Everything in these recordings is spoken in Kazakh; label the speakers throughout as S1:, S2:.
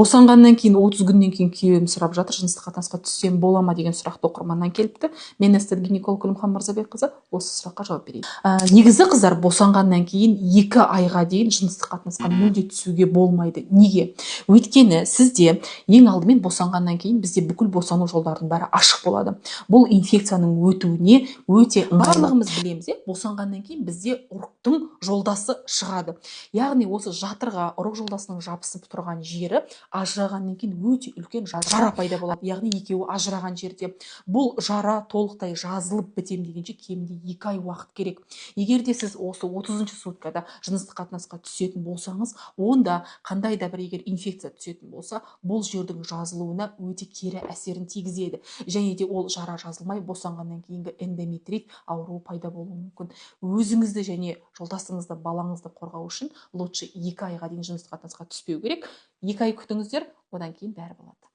S1: Босанғаннан кейін 30 күннен кейін күйеуім сұрап жатыр, жыныстық қатынасқа түссем бола ма деген сұрақты оқырманнан келіпті. Мен эстет-гинеколог Гүлімхан Мырзабекқызы осы сұраққа жауап берейін. Негізі қыздар босанғаннан кейін 2 айға дейін жыныстық қатынасқа мүлде түсуге болмайды. Неге? Өйткені сізде ең алдымен босанғаннан кейін бізде бүкіл босану жолдарының бәрі ашық болады. Бұл инфекцияның өтуіне өте ыңғайлы. Барлығымыз білеміз, босанғаннан кейін бізде ұрықтың жолдасы шығады. Яғни осы жатырға ұрық жолдасының жабысып тұрған жері ажырағаннан кейін өте үлкен жара пайда болады. Яғни екеуі ажыраған жерде бұл жара толықтай жазылып бітем дегенше кемінде 2 ай уақыт керек. Егер де сіз осы 30-шы суткада жыныстық қатынасқа түсетін болсаңыз, онда қандай да бір егер инфекция түсетін болса, бұл жердің жазылуына өте кері әсерін тигізеді. Және де ол жара жазылмай босанғаннан кейінгі эндометрит ауруы пайда болуы мүмкін. Өзіңізді және жолдасыңызды, балаңызды қорғау үшін лучше 2 айға дейін жыныстық қатынасқа түспеу керек. 2 ай күтіңіздер, одан кейін бәрі болады.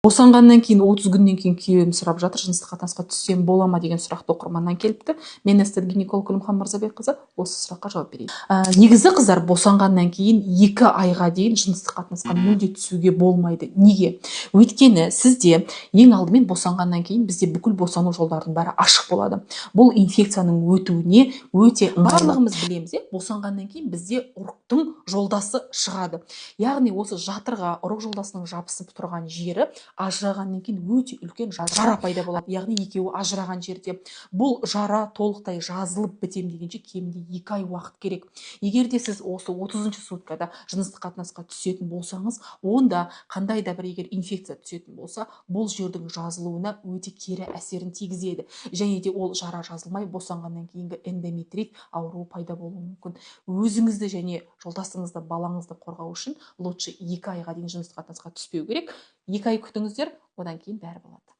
S1: Босанғаннан кейін 30 күннен кейін күйеуім сұрап жатыр, жыныстық қатынасқа түссем бола ма деген сұрақты оқырманнан келіпті. Мен эстет-гинеколог Гүлімхан Мырзабекқызы осы сұраққа жауап берейін. Негізі қыздар босанғаннан кейін 2 айға дейін жыныстық қатынасқа мүлде түсуге болмайды. Неге? Өйткені сізде ең алдымен босанғаннан кейін бізде бүкіл босану жолдарының бәрі ашық болады. Бұл инфекцияның өтуіне өте ыңғайлы. Барлығымыз білеміз, босанғаннан кейін бізде ұрықтың жолдасы шығады. Яғни осы жатырға ұрық жолдасының жабысып тұрған жері ажырағаннан кейін өте үлкен жара пайда болады. Яғни екеуі ажыраған жерде бұл жара толықтай жазылып бітем дегенше кемінде 2 ай уақыт керек. Егер де сіз осы 30-шы суткада жыныстық қатынасқа түсетін болсаңыз, онда қандай да бір егер инфекция түсетін болса, бұл жердің жазылуына өте кері әсерін тигізеді. Және де ол жара жазылмай босанғаннан кейінгі эндометрит ауруы пайда болуы мүмкін. Өзіңізді және жолдасыңызды, балаңызды қорғау үшін лучше 2 айға дейін жыныстық қатынасқа түспеу керек. 2 ай күтіңіздер, одан кейін бәрі болады.